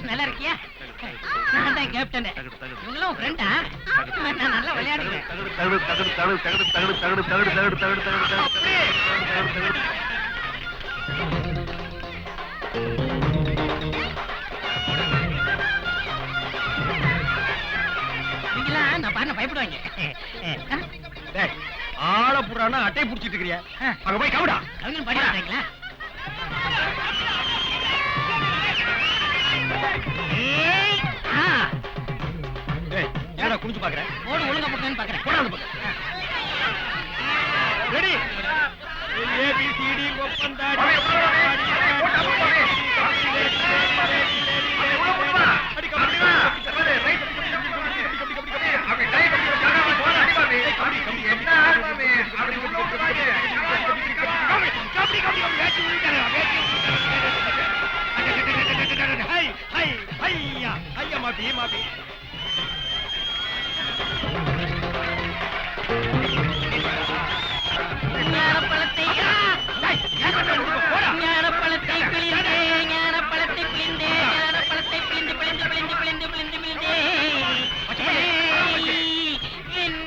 நல்லா இருக்கியா? நான் தான் கேப்டன். இவங்களும் ஃப்ரெண்டா? நான் நல்லா விளையாடுவேன். நீங்களாம் நான் பாருங்க பயப்படுவாங்க. ஆள புறானா அட்டை புடிச்சிட்டு இருக்கிறியா? அங்க போய் கவுடா. அவங்க படிக்கிறாங்களா? ஏடா குனிஞ்சு பாக்குறேன். ஓடு ஒழுங்கா போட்டேன்னு பாக்குறேன். போடா அந்த பக்கம். ரெடி. ABCD ஒப்பந்தாடி. மாபி ஞானப்பழத்தை பிழிந்தே ஞானப்பழத்தை பிழிந்தே ஞானப்பழத்தை பிழிந்து பிழிந்து பிழிந்து பிழிந்து பிழிந்து பிழிந்தே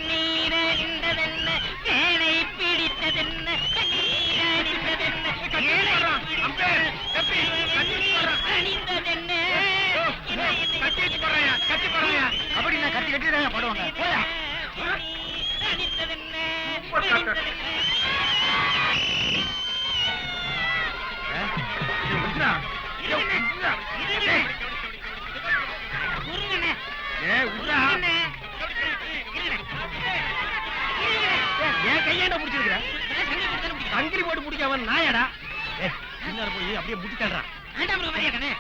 நீர் அறிந்ததென்ன தேனை பிடித்ததென்ன நீர் அறிந்ததென்ன அணிந்ததென்ன அப்படி நான் கட்டி கட்டி பாடுவாங்க. போயா அணிந்ததென்ன அங்கிரி போட்டு முடிக்காம நாயடா போய் அப்படியே முடிச்சாடுறான்.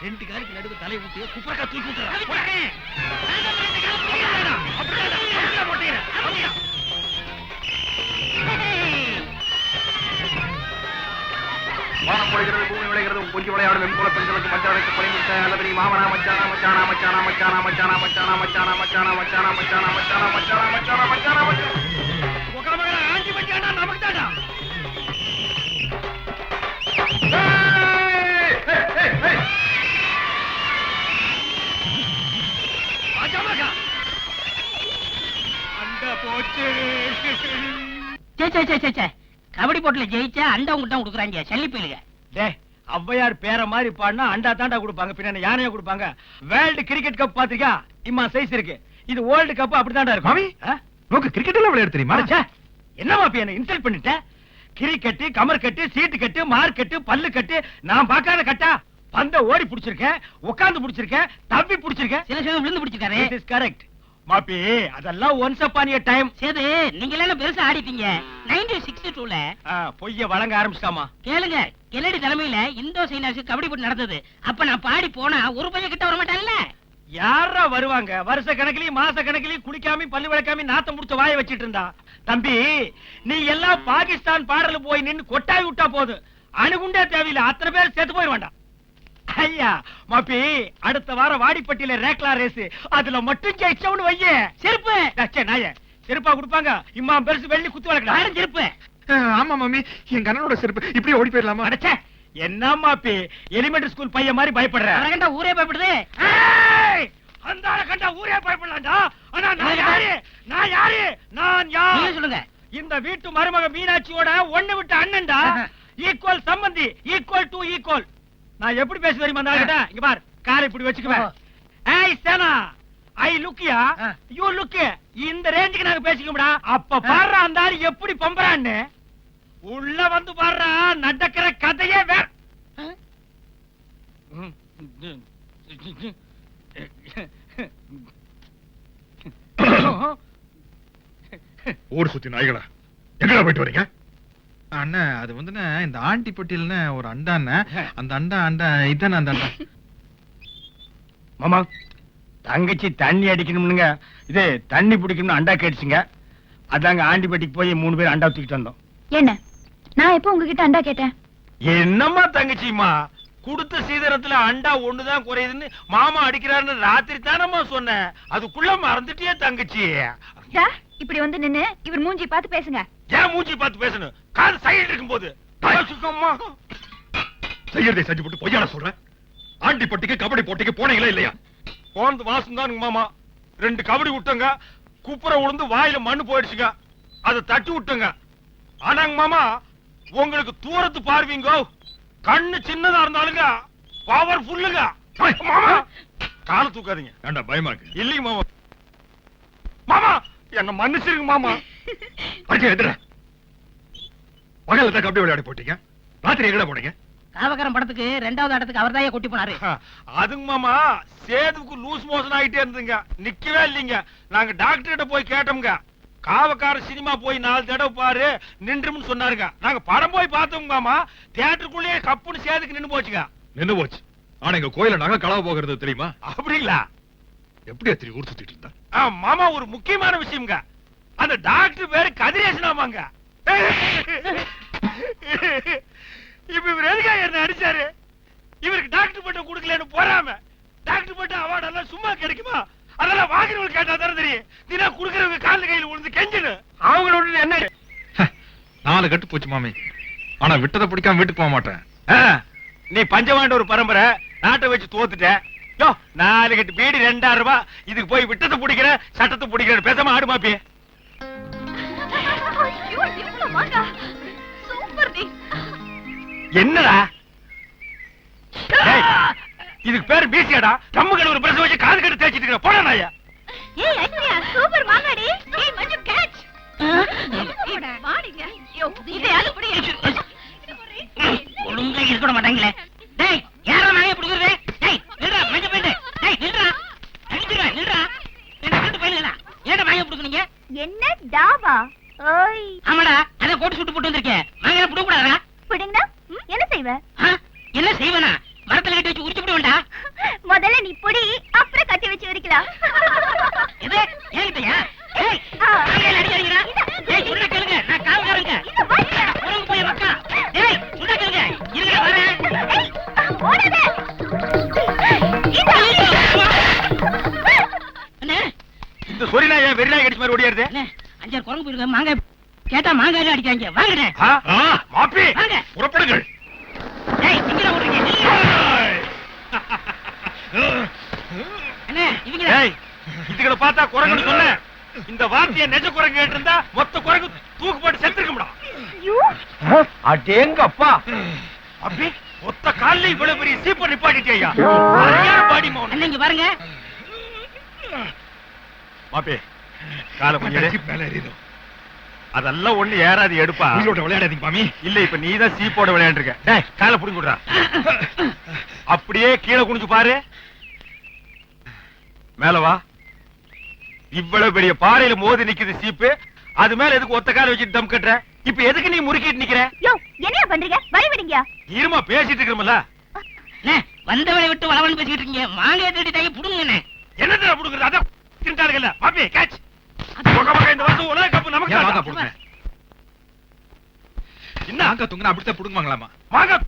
ரெண்டு காலுக்கு நடுவு தலையை விட்டு குப்பரக்கா தூக்கி விட்டுறான். வானம் பொழிகிறது, பூமி விளைகிறது, கொஞ்சம் விளையாடும் வெண்புல பெண்களுக்கு மச்சானுக்கு பணிமுட்ட அல்லது மாமனா மச்சானா மச்சானா மச்சானா மச்சானா மச்சானா மச்சானா மச்சானா மச்சானா மச்சானா மச்சானா மச்சானா மச்சானா மச்சானா மச்சானா மச்சானா ஆண்டி மச்சானா நமக்கு தாடா. கபடி போட்டுல ஜெயிச்சா அண்டா உங்ககிட்ட கொடுக்குறாங்க சல்லி பயிலுங்க. ஔவையார் பேர மாதிரி பாடினா அண்டா தாண்டா கொடுப்பாங்க, பின்ன யானையா கொடுப்பாங்க. வேர்ல்டு கிரிக்கெட் கப் பாத்திருக்கா? இம்மா சைஸ் இருக்கு. இது வேர்ல்டு கப் அப்படித்தாண்டா இருக்கும். நோக்கு கிரிக்கெட் எல்லாம் விளையாட தெரியுமா? என்னமா என்ன இன்சல்ட் பண்ணிட்ட? கிரிக்கெட், கமர் கட்டு, சீட்டு கட்டு, மார்க் கட்டு, பல்லு கட்டு, நான் பார்க்காத கட்டா? பந்த ஓடி புடிச்சிருக்கேன், உட்கார்ந்து புடிச்சிருக்கேன், தப்பி புடிச்சிருக்கேன், சில சமயம் விழுந்து பிடிச்சிருக்காரு. This is correct. மாப்பி அதெல்லாம் once upon a time. Sethu நீங்க எல்லாம் பெருசா ஆடிட்டீங்க 1962ல. பொய்ய வழங்க ஆரம்பிச்சிட்டாமா. கேளுங்க, கெல்லடி தலைமையில இந்தோ சைனாஸுக்கு கபடி போட்டி நடந்தது. அப்ப நான் பாடி போனா ஒரு பையன் கிட்ட வர மாட்டான்ல. யாரா வருவாங்க? வருஷ கணக்கிலையும் மாச கிணக்கிலையும் குளிக்காம பல்லு விளக்காம நாத்தம் முடிச்ச வாயை வச்சிட்டு இருந்தா. தம்பி நீ எல்லாம் பாகிஸ்தான் பாடல போய் நின்னு கொட்டாய் விட்டா போது, அணுகுண்டே தேவையில்லை, அத்தனை பேர் சேர்த்து போய் வேண்டாம். ஐயா மாப்பி அடுத்த வாரம் வாடிப்பட்டியில ரேக்லா ரேஸ், அதுல மட்டும் ஜெயிச்சவனு வையே செருப்பு நாய செருப்பா கொடுப்பாங்க. இம்மா பெருசு வெள்ளி குத்து வளர்க்கலாம் செருப்பு. ஆமா மாமி, என் கண்ணனோட செருப்பு. இப்படி ஓடி போயிடலாமா? அடச்சே என்ன மாப்பி எலிமெண்டரி ஸ்கூல் பையன் மாதிரி பயப்படுற? அரகண்டா ஊரே பயப்படுது. அந்த அரகண்டா ஊரே பயப்படலாம்டா. ஆனா நான் யாரு? நான் யார்? நீங்க சொல்லுங்க. இந்த வீட்டு மருமக மீனாட்சியோட ஒண்ணு விட்ட அண்ணன்டா. ஈக்குவல் சம்பந்தி, ஈக்குவல் டு ஈக்குவல். நான் எப்படி பேச தெரியுமா அந்த ஆளுகிட்ட? இங்க பார், காரை இப்படி வச்சுக்குவேன். ஏய் சேனா, ஐ லுக்கியா, யூ லுக். இந்த ரேஞ்சுக்கு நாங்க பேசிக்கோம்டா. அப்ப பாடுற அந்த ஆளு எப்படி பம்பறான்னு. உள்ள வந்து பாடுறா, நடக்கிற கதையே வேற. ஊர் சுத்தி நாய்களா, எங்கடா போயிட்டு வரீங்க? அண்ணா அது வந்து இந்த ஆண்டி பட்டியல்னு ஒரு அண்டாண்ண, அந்த அண்டா இதான அந்த அண்டா. மாமா தங்கச்சி தண்ணி அடிக்கணும்னுங்க, இது தண்ணி பிடிக்கணும்னு அண்டா கேட்டுச்சுங்க. அதாங்க ஆண்டிபட்டிக்கு போய் 3 பேர் அண்டா தூக்கிட்டு வந்தோம். என்ன நான் எப்போ உங்ககிட்ட அண்டா கேட்டேன்? என்னம்மா தங்கச்சிம்மா, குடுத்த சீதனத்துல அண்டா ஒண்ணுதான் குறையுதுன்னு மாமா அடிக்கிறாருன்னு ராத்திரி தானம்மா சொன்னேன். அதுக்குள்ள மறந்துட்டியே தங்கச்சி. இப்படி வந்து நின்னு இவர் மூஞ்சி பார்த்து பேசுங்க. ஏன் மூஞ்சி பார்த்து பேசணும்? காது சைடு இருக்கும்போது செய்யறதை செஞ்சு போட்டு பொய்யான சொல்றேன். ஆண்டி பட்டிக்கு கபடி போட்டிக்கு போனீங்களா இல்லையா? போனது மாசம் தான் மாமா. 2 கபடி விட்டங்க, குப்புற உளுந்து வாயில மண்ணு போயிடுச்சுங்க. அதை தட்டி விட்டுங்க. ஆனாங்க மாமா, உங்களுக்கு தூரத்து பார்வீங்க, கண்ணு சின்னதா இருந்தாலுங்க பவர்ஃபுல்லுங்க. மாமா கால தூக்காதீங்க. ஏண்டா பயமா இருக்கு? இல்லைங்க மாமா. மாமா என்ன மன்னிச்சிருங்க மாமா. எதிர பகல தான் கபடி விளையாடி போட்டீங்க, ராத்திரி எங்கடா போனீங்க? காவக்காரன் படத்துக்கு 2வது ஆட்டத்துக்கு அவர் தான் கூட்டி போனாரு. அதுங்க மாமா, சேதுக்கு லூஸ் மோஷன் ஆயிட்டே இருந்துங்க, நிக்கவே இல்லைங்க. நாங்க டாக்டர் கிட்ட போய் கேட்டோம்ங்க. காவக்கார சினிமா போய் 4 தடவை பாரு நின்றும்னு சொன்னாருங்க. நாங்க படம் போய் பார்த்தோம் மாமா, தியேட்டருக்குள்ளேயே கப்புன்னு சேதுக்கு நின்னு போச்சுங்க. நின்னு போச்சு. ஆனா எங்க கோயில நகை களவு போகிறது தெரியுமா? அப்படிங்களா? எப்படி அத்திரி ஊர் சுத்திட்டு இருந்தா? மாமா ஒரு முக்கியமான விஷயம்ங்க. அந்த டாக்டர் பேரு கதிரேசனாமாங்க. இப்ப இவர் எதுக்காக என்ன அடிச்சாரு? இவருக்கு டாக்டர் பட்டம் கொடுக்கலன்னு போறாம. டாக்டர் பட்டம் அவார்டு எல்லாம் சும்மா கிடைக்குமா? அதெல்லாம் வாங்குறவங்க கேட்டா தானே தெரியும். தினா குடுக்கறவங்க கால கையில விழுந்து கெஞ்சனு அவங்களோட என்ன 4 கட்டு போச்சு மாமி. ஆனா விட்டதை பிடிக்காம வீட்டுக்கு போக மாட்டேன். நீ பஞ்சவாண்ட ஒரு பரம்பரை, நாட்டை வச்சு தோத்துட்ட. 4 கட்டு பீடி 2000 ரூபாய். இதுக்கு போய் விட்டத்தை பிடிக்கிற சட்டத்தை பிடிக்கிற பேசாம ஆடு மாப்பி. என்னடா இதுக்கு பேரு பீசியாடா? நம்ம கடை ஒரு பிரசவ வச்சு காது கட்டு தேய்ச்சிட்டு இருக்க போடா நாயா. ஏய் ஐஸ்வர்யா, சூப்பர் மாங்காடி. ஏய் மஞ்சு கேட்ச். வாடிங்க. இதை யாரு புடி? ஒழுங்கா இருக்க மாட்டாங்களே. டேய் யாரா நாயை புடிக்குறே? டேய் நில்றா, மஞ்ச பேண்டு. டேய் நில்றா. அடிச்சுடா, நில்றா. என்ன கண்டு போயிடலாம். ஏன்டா நாயை புடிக்குறீங்க? என்ன டாவா? ஓய். ஆமாடா, அத கோட் சுட்டு போட்டு வந்திருக்கேன். நாங்க புடிக்க கூடாதா? புடிங்கனா என்ன செய்வ? என்ன செய்வனா? மரத்துல கட்டி வச்சு உரிச்சு போடுவேன்டா. முதல்ல நீ புடி, அப்புறம் கட்டி வச்சு உரிக்கலாம். இது ஏங்கிட்டயா? ஏய் நாங்க அடிக்கிறீங்கடா. ஏய் சொல்ல கேளுங்க, நான் காவகாரங்க. ஒழுங்கு போய் மக்கா. ஏய் சொல்ல கேளுங்க. இருங்க வரேன். ஏய் ஓடாத. அண்ணே இந்த சொரி நாயா வெறி நாய் அடிச்ச மாதிரி ஓடியாருது. அண்ணே 5 குரங்கு போயிருக்க. மாங்க கேட்டா மாங்காயில அடிக்காங்க. வாங்கடே மாப்பி வாங்க. புறப்படுங்கள். ஏய் இங்கடா ஓடுறீங்க? அண்ணே இவங்க ஏய் இதுகளை பார்த்தா குரங்குன்னு சொன்னேன். இந்த வார்த்தையை நெஜ குரங்கு கேட்டு இருந்தா மொத்த குரங்கு தூக்கு போட்டு செத்துருக்கும்டா. யூ அடேங்கப்பா. அப்படி ஒத்த கால்ல இவ்வளவு பெரிய சீப்ப நிப்பாட்டிட்டியா? சரியான பாடி மௌனம். அண்ணே இங்க பாருங்க. மாப்பி கால கொஞ்சம் ஜீப் மேல ஏறிடும். அதெல்லாம் ஒண்ணு ஏறாது, எடுப்பா. உயிரோட விளையாடாதீங்க மாமி. இல்ல இப்ப நீதான் சீப்போட விளையாண்டுருக்க. டேய் காலை புடிங்க விடுறா. அப்படியே கீழே குனிஞ்சு பாரு. மேல வா. இவ்வளவு பெரிய பாறையில மோதி நிக்குது சீப்பு. அது மேல எதுக்கு ஒத்த கால வச்சுட்டு தம் கட்டுற? இப்ப எதுக்கு நீ முறுக்கிட்டு நிக்கிற? யோ என்னையா பண்றீங்க? வழி விடுங்க. இருமா பேசிட்டு இருக்கோம்ல. அண்ணே வந்தவளை விட்டு வளவன் பேசிட்டு இருக்கீங்க. மாங்காய் தேடி தாங்க புடுங்கண்ணே. என்னடா புடுங்குறது? அதான் திண்டாடுங்கல்ல. மாப்பி கேட்ச். இந்த வருஷம் உலக கப்பு நமக்கு ஏன் வாங்க தான். போடுங்க. என்ன நாங்க துங்கனா அப்படித்தான் புடுங்குவாங்களாமா? வாங்க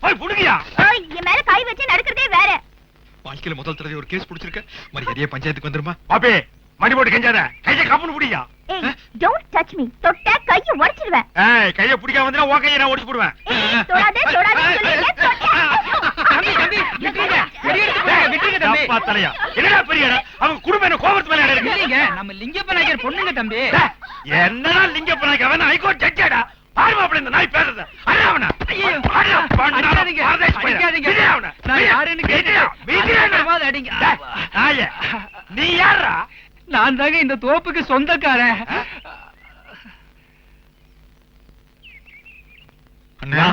போய் புடுங்கியா. ஓய் என் மேல கை வச்சு நடக்கிறதே வேற. வாழ்க்கையில முதல் தடவை ஒரு கேஸ் புடிச்சிருக்க. மரியாதையா பஞ்சாயத்துக்கு வந்துருமா? மாப்பி மணி போட்டு கெஞ்சாத. கையை கப்புன்னு புடியா. ஏய் டோன்ட் டச் மீ. தொட்டா கையை உடைச்சிடுவேன். ஏய் கையை பிடிக்காம வந்தா உன் கையை நான் ஒடிச்சு போடுவேன். ஏய் தொடாதே தொடாதே சொல்லியே தொட்டா. தம்பி தம்பி விட்டுங்க. விட்டுங்க தம்பி. அப்பா தலையா. என்னடா பெரிய இடம்? அவங்க குடும்பம் என்ன கோவத்து மேல இருக்கு. இல்லைங்க நம்ம லிங்கப்ப நாயக்கர் பொண்ணுங்க தம்பி. என்னடா லிங்கப்ப நாயக்கர்? அவன் ஹைகோர்ட் ஜட்ஜாடா. பாருமா அப்படி இந்த நாய் பேசுறது. அட அவன. அடிக்காதீங்க. அடிக்காதீங்க. நான் யாருன்னு கேட்டேன். வீதியில அடிங்க. நாயே நீ யாரா? நான் தாங்க இந்த தோப்புக்கு சொந்தக்காரன். அண்ணா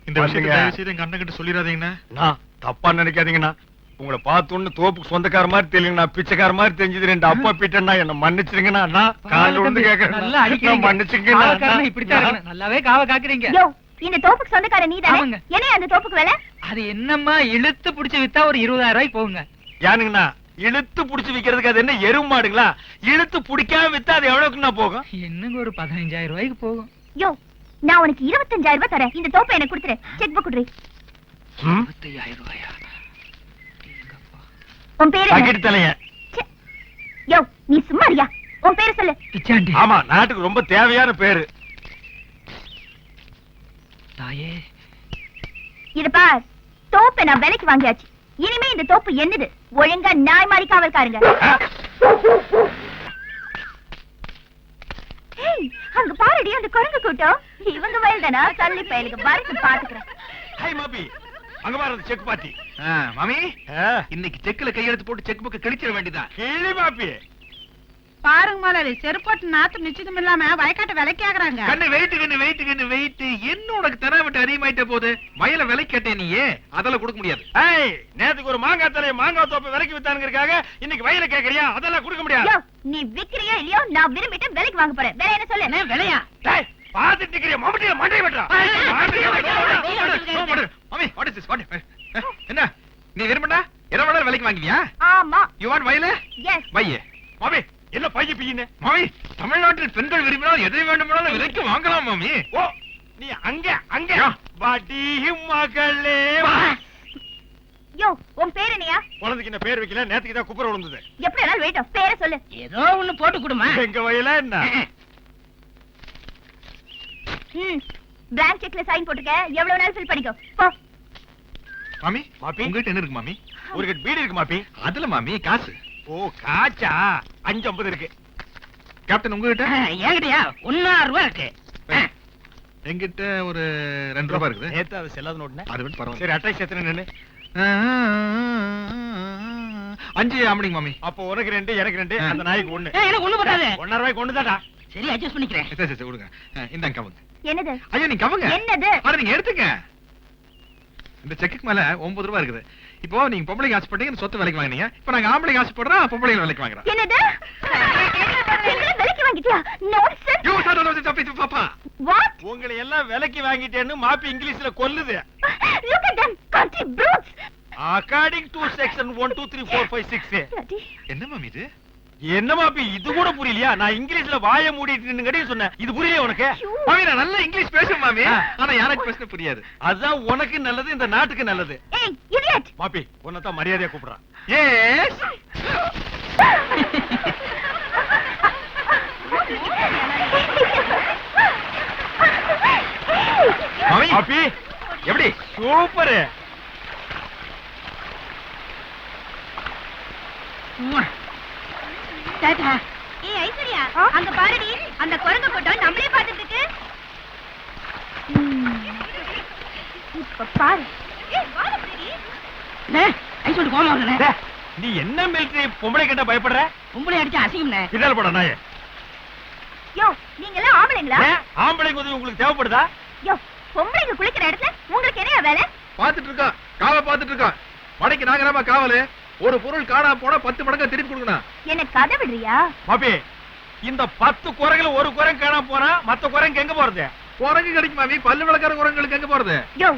இந்த விஷயத்தை வந்துங்க. தயவு செய்து எங்க அண்ணன் கிட்ட சொல்லிடாதீங்கண்ணா. நான் தப்பா நினைக்காதீங்கண்ணா. உங்களை பார்த்தோன்னு தோப்புக்கு சொந்தக்கார மாதிரி தெரியலங்கண்ணா. பிச்சைக்கார மாதிரி தெரிஞ்சது. 2 அப்பா பீட்டன்னா என்ன மன்னிச்சிருங்கண்ணா. நான் காலையில விழுந்து நல்லா அடிக்கிறீங்க. காவக்காரன் இப்படித்தான் இருக்கணும். நல்லாவே காவ காக்குறீங்க. யோ இந்த தோப்புக்கு சொந்தக்கார நீதானே? ஆமாங்க. என்ன அந்த தோப்புக்கு வேலை? அது என்னம்மா இழுத்து புடிச்சு வித்தா ஒரு 20,000 ரூபாய்க்கு போகுங்க. யானுங்கண்ணா இழுத்து புடிச்சு விக்கிறதுக்கு அது என்ன எருமை மாடுங்களா? இழுத்து புடிக்காம வித்தா அது எவ்வளவுக்குண்ணா போகும்? என்னங்க ஒரு 15,000 ரூபாய்க்கு போகும். யோ நான் உனக்கு 25,000 ரூபாய் தரேன். இந்த தோப்பை எனக்கு கொடுத்துரு. Check book குடுறி. 25,000 ரூபாயா? உன் பேரு என்ன? பக்கெட் தலைய ச்சே. யோ நீ சும்மா இருயா. உன் பேரு சொல்லு. பிச்சாண்டி. ஆமா, நாட்டுக்கு ரொம்ப தேவையான பேரு. தாயே. இது பார், தோப்பை நான் விலைக்கு வாங்கியாச்சு. இனிமே இந்த தோப்பு என்னது? ஒழுங்கா நாய் மாதிரி காவல்காரங்க. ஏய், அங்க பாருடி அந்த குரங்கு கூட்டம். இவங்க வயல் தானா? தள்ளி பயலுக்கு வரட்டு பாத்துக்கிறேன். ஹாய் மாபி, அங்க பாரு அந்த செக் பாத்தி. மாமி, இன்னைக்கு செக்ல கையெழுத்து போட்டு செக் புக்க கிழிச்சிட வேண்டியதான். கிளி மாபி. பாருங்க முதலாளி, செருப்போட்டு நாத்து நிச்சயம் இல்லாம வயக்காட்ட விலைக்கு ஆகுறாங்க. கண்ணு வெயிட் என்னோட தராவிட்டு அதிகமாயிட்ட போது வயல விலை கேட்டேன் நீயே, அதெல்லாம் கொடுக்க முடியாது. ஏய், நேத்துக்கு ஒரு மாங்காய் தலைய மாங்காய் தோப்பு விலைக்கு வித்தானுங்கிறதுக்காக இன்னைக்கு வயல கேக்குறியா? அதெல்லாம் கொடுக்க முடியாது. யோ, நீ விக்கிறியோ இல்லையோ, நான் விரும்பிட்டு விலைக்கு வாங்க போறேன். வேற என்ன சொல்லு? என்ன விலையா? டேய், பாத்துட்டு நிக்கிறியா? மம்முட்டில மண்டைய வெட்றா. மாமி, what is this? என்ன நீ விரும்பினா என்ன வேணாலும் விலைக்கு வாங்குவியா? ஆமா. யூ வாண்ட் வயல? எஸ். வையே. மாபி, என்ன பைய பையன்னு? மாமி, தமிழ்நாட்டில் பெண்கள் விரும்பினால் எதை வேண்டுமானாலும் விலைக்கு வாங்கலாம் மாமி. ஓ, நீ அங்க பாட்டி மகளே. யோ, உன் பேரு என்னையா? குழந்தைக்கு என்ன பேர் வைக்கல, நேத்துக்கு தான் குப்புற விழுந்தது. எப்படி வேணாலும் வெயிட். பேரை சொல்லு. ஏதோ ஒண்ணு போட்டு கொடுமா. எங்க வயல என்ன? பிளாங்க் செக்ல சைன் போட்டுக்க. எவ்வளவு நேரம் ஃபில் பண்ணிக்கோ. போ. மாமி, மாப்பி? உங்ககிட்ட என்ன இருக்கு மாமி? ஒரு கட் பீடி இருக்கு மாப்பி. அதுல மாமி காசு. ஓ, காச்சா 5.50 இருக்கு. கேப்டன் உங்ககிட்ட? என்கிட்டயா 1.6 ரூபாய் இருக்கு. என்கிட்ட ஒரு 2 ரூபாய் இருக்குது. நேத்து அது செல்லாத நோட்டுனே. அது விட்டு பரவாயில்ல. சரி, அட்டை எத்தனை நின்னு? 5 ஆம்படிங்க மாமி. அப்போ உனக்கு 2, எனக்கு 2, அந்த நாய்க்கு 1. எனக்கு ஒண்ணு பத்தாது. 1.5 ரூபாய்க்கு ஒண்ணுதாடா. சரி, அட்ஜஸ்ட் பண்ணிக்கிறேன். சரி கொடுங்க. இந்தாங்க கவுங்க. என்னது? ஐயோ நீங்க கவுங்க. என்னது? அட நீங்க எடுத்துங்க. இந்த செக்குக்கு மேல 9 ரூபாய் இருக்குது. இப்போ நீங்க பொம்பளைக்கு ஆசைப்பட்டீங்க, இந்த சொத்து விலைக்கு வாங்குனீங்க. இப்போ நாங்க ஆம்பளைக்கு ஆசைப்படுறோம், பொம்பளைக்கு விலைக்கு வாங்குறோம். என்னது? எங்களை விலைக்கு வாங்கிட்டியா? Nonsense. யூ சார் பாப்பா. What? உங்களை எல்லாம் விலைக்கு வாங்கிட்டேன்னு மாப்பி இங்கிலீஷ்ல கொல்லுது. Look at them, country brutes. According to section 1 2 3 4 5 6. Bloody. என்ன மாமி இது? என்ன மாப்பி, இது கூட புரியலையா? நான் இங்கிலீஷ்ல வாயை மூடிட்டு நின்னுங்கடி சொன்னேன். இது புரியலையா உனக்கு? மாமி நான் நல்லா இங்கிலீஷ் பேசுவேன் மாமி. ஆனா யாருக்கு பேச புரியாது. அதான் உனக்கு நல்லது, இந்த நாட்டுக்கு நல்லது. Hey, idiot. மாப்பி, உன்னதான் மரியாதையா கூப்பிடுறான். எஸ். மாமி, மாப்பி, எப்படி? சூப்பர். டாடா. ஏய் ஐஸ்வர்யா, அங்க பாருடி, அந்த குரங்கு கூட்டம் நம்மளே பார்த்துட்டு இருக்கு. இப்ப பாரு. ஏய் வாடா பிடி. ஐசோடு கோமா வரனே. டேய், நீ என்ன மிலிட்டரி பொம்பளை கிட்ட பயப்படுற? உங்களை அடிச்சு அசிங்கம்னே. கிண்டல் போட நாயே. யோ, நீங்க எல்லாம் ஆம்பளைங்களா? ஆம்பளைங்க உதவி உங்களுக்கு தேவைப்படுதா? யோ, பொம்பளைங்க குளிக்கிற இடத்துல உங்களுக்கு என்ன வேலை? பாத்துட்டு இருக்கா, காவ பாத்துட்டு இருக்கா. மடைக்கு நாங்கராமா காவலு. ஒரு பொருள் காணாம போனா 10 மடங்கா திருப்பி கொடுக்கணும். என்ன கதை விடுறியா? மாப்பி, இந்த 10 குரங்குல ஒரு குரங்கு காணாம போனா மத்த குரங்கு எங்க போறது? குரங்கு கிடைக்கும் மாமி. பல்லு விளக்கார குரங்களுக்கு எங்க போறது? யோ,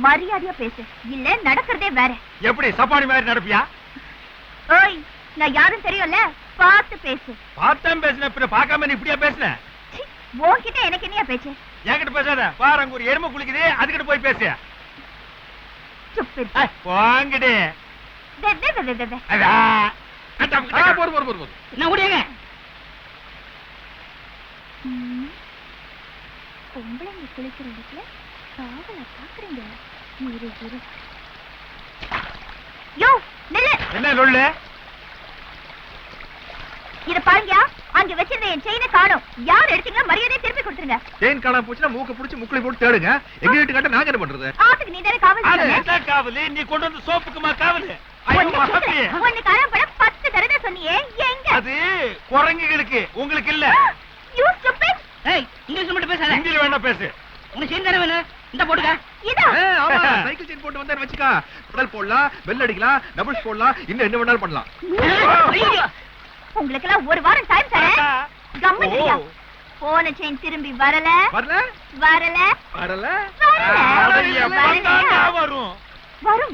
மரியாதையா பேசு, இல்ல நடக்கிறதே வேற. எப்படி சப்பானி மாதிரி நடப்பியா? ஓய், நான் யாரும் தெரியும்ல, பார்த்து பேசு. பார்த்தேன் பேசுன, பின்ன பார்க்காம நீ இப்படியா பேசுன? சீ, உன்கிட்ட எனக்கு என்னையா பேச்சு? என்கிட்ட பேசாத. பாரு, அங்க ஒரு எருமை குளிக்குது, அதுகிட்ட போய் பேசு. Stupid. வாங்கிடு. வெ, வெ, வெ, வெ, வெ, வெ. போரு. என்ன ஓடியாங்க? பொம்பளைங்க குளிக்கிற இடத்துல காவல பாக்குறீங்க. இரு. யோ, நில்லு. என்ன லொள்ளு? இத பாருங்க, அங்க வச்சிருந்த என் செயினை காணோம். யார் எடுத்தீங்களோ மரியாதையை திருப்பி கொடுத்துருங்க. செயின் காணாம போச்சுன்னா மூக்க புடிச்சு முக்குளி போட்டு தேடுங்க. எங்க வீட்டு காட்ட நாங்க என்ன பண்றது? ஆத்துக்கு நீ தானே காவல் அது சொன்ன? என்ன காவலு? நீ கொண்டு வந்து சோப்புக்குமா காவலு? ஐயோ மாப்பி, ஒன்னு காணாம போன 10 தடவை சொன்னியே, எங்க? அது குரங்குகளுக்கு, உங்களுக்கு இல்ல. You stupid. ஏய், இங்கிலீஷ்ல மட்டும் பேசாத. ஹிந்தில வேணா பேசு. உனக்கு செயின் தானே வேணும்? இந்த போடுங்க. இதா. ஆமா, சைக்கிள் செயின் போட்டு வந்தா வெச்சுக்கா. பெடல் போடலாம், பெல் அடிக்கலாம், டபுள்ஸ் போடலாம், இன்னும் என்ன வேணாலும் பண்ணலாம். ஐயோ. உங்களுக்கு எல்லாம் ஒரு வாரம் டைம் தரேன். கம்முனியா. ஓ. போன செயின் திரும்பி வரல. வரல? வரல. வரல? அது எப்பதான்டா வரும்?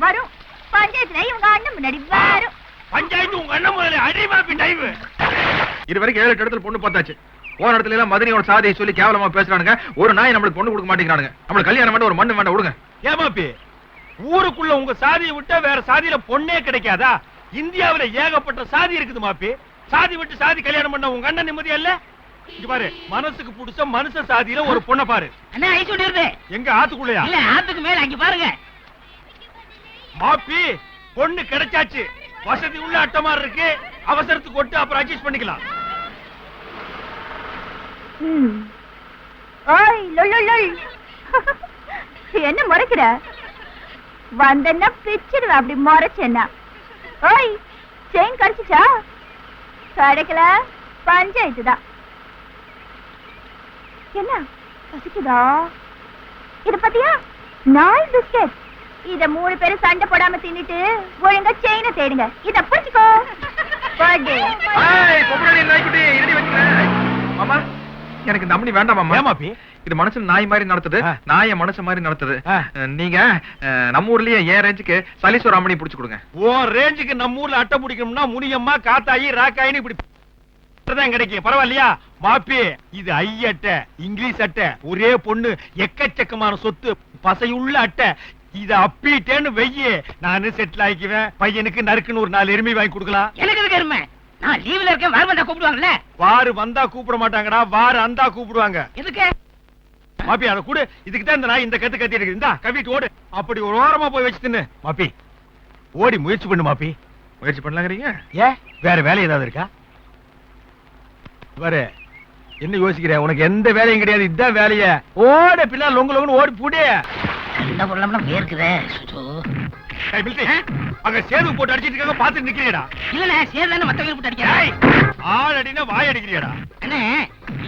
வரும். பஞ்சாயத்துல இவங்க அண்ணன் முன்னாடி வரும். பஞ்சாயத்து உங்க அண்ணன் முதல்ல அடி மாப்பி டைவு. இது வரைக்கும் 7 இடத்துல பொண்ணு பார்த்தாச்சு. போன இடத்துல எல்லாம் மதுரையோட சாதியை சொல்லி கேவலமா பேசுறானுங்க. ஒரு நாய் நம்மளுக்கு பொண்ணு கொடுக்க மாட்டேங்கிறானுங்க. நம்மளுக்கு கல்யாணம் வேண்டாம், ஒரு மண்ணு வேண்டாம், விடுங்க. ஏமாப்பி, ஊருக்குள்ள உங்க சாதியை விட்டா வேற சாதியில பொண்ணே கிடைக்காதா? இந்தியாவுல ஏகப்பட்ட சாதி இருக்குது மாப்பி. சாதி விட்டு சாதி கல்யாணம் பண்ண உங்க அண்ணன் நிம்மதியா இல்ல? இங்க பாரு, மனசுக்கு பிடிச்ச மனுஷ சாதியில ஒரு பொண்ணை பாரு. அண்ணா ஐஸ் விடுறது எங்க ஆத்துக்குள்ளயா? இல்ல ஆத்துக்கு மேல அங்க பாருங்க. மாப்பி, பொண்ணு கிடைச்சாச்சு. வசதி உள்ள அட்டமா இருக்கு. அவசரத்துக்கு ஒட்டு அப்புறம் அட்ஜஸ்ட் பண்ணிக்கலாம். ஓய் லொல்லொல் என்ன முறைக்கிற? வந்தன்னா பிச்சிடுவ அப்படி முறைச்சேன்னா. ஓய் செயின் கிடைச்சிச்சா? கிடைக்கல, பஞ்சாயத்து தான். என்ன பசிக்குதா? இது பாத்தியா, நாய் பிஸ்கெட். இத 3 பேரும் சண்டை போடாம தின்னுட்டு ஒழுங்கா செயினை தேடுங்க. இத புடிச்சுக்கோ. நாய்க்குட்டி இடி வைக்கிறேன். மாமா, எனக்கு இந்த அம்மனி வேண்டாம் மாமா. ஏமாப்பி? இது மனுஷன் நாய் மாதிரி நடத்துது, நாய மனுஷன் மாதிரி நடத்துது. நீங்க நம்ம ஊர்லயே ஏன் ரேஞ்சுக்கு சலீஸ்வர அம்மனி புடிச்சு கொடுங்க. ஓ ரேஞ்சுக்கு நம்ம ஊர்ல அட்டை பிடிக்கணும்னா முனியம்மா, காத்தாயி, ராக்காயின்னு இப்படி தான் கிடைக்கும். பரவாயில்லையா மாப்பி? இது ஐ அட்டை, இங்கிலீஷ் அட்டை. ஒரே பொண்ணு, எக்கச்சக்கமான சொத்து, பசையுள்ள அட்டை. இத அப்பிட்டேன்னு வெய்ய, நானு செட்டில் ஆகிக்குவேன். பையனுக்கு நறுக்குன்னு ஒரு 4 எருமை வாங்கி கொடுக்கலாம். எனக்கு எதுக்கு எருமை? நான் லீவ்ல இருக்கேன். வார வந்தா கூப்பிடுவாங்கல்ல? வாரு வந்தா கூப்பிட மாட்டாங்கடா, வாரு அந்தா கூப்பிடுவாங்க. எதுக்கு மாப்பி அத கூட இதுக்கு தான் இந்த நாய் இந்த கத்து கத்தி இருக்கு. இந்தா கவிட்டு ஓடு. அப்படி ஒரு ஓரமா போய் வச்சு தின்னு. மாப்பி ஓடி முயற்சி பண்ணு மாப்பி. முயற்சி பண்ணலாங்கிறீங்க? ஏ வேற வேலை ஏதாவது இருக்கா? பாரு, என்ன யோசிக்கிற? உனக்கு எந்த வேலையும் கிடையாது. இதுதான் வேலைய. ஓட பின்னா லொங்கு லொங்குன்னு ஓடி பூடே. இந்த பொருளம்லாம் வேர்க்குதே. அங்க சேது போட்டு அடிச்சிட்டு இருக்காங்க, பாத்துட்டு நிக்கிறீடா? இல்லண்ணே, சேர்தானே மத்தவங்க போட்டு அடிக்கிறேன். ஆள் அடினா வாய் அடிக்கிறியாடா? அண்ணே,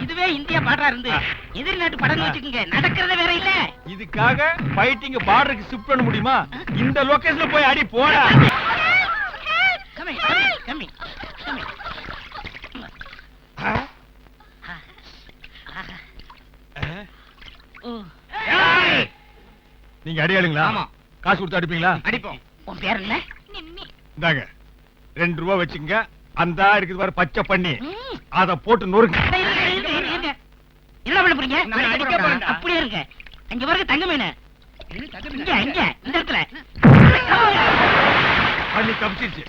இதுவே இந்தியா பாட்டா இருந்து எதிரி நாட்டு படம் வச்சுக்கோங்க, நடக்கிறதே வேற இல்ல. இதுக்காக ஃபைட்டிங் பார்டருக்கு ஷிஃப்ட் பண்ண முடியுமா? இந்த லொகேஷன்ல போய் அடி போடா. கம்மி கம்மி கம்மி கம்மி. நீங்க அடியாளுங்களா? ஆமா. காசு கொடுத்து அடிப்பீங்களா? அடிப்போம். உன் பேர் என்ன? இந்தாங்க 2 ரூபா வச்சுங்க. அந்த இருக்குது பாரு பச்சை பண்ணி, அத போட்டு நொறுங்க. என்ன பண்ண போறீங்க? அப்படியே இருங்க. அங்க பாருங்க தங்க மீன். இங்க இங்க இந்த இடத்துல பண்ணி தப்பிச்சிருச்சு.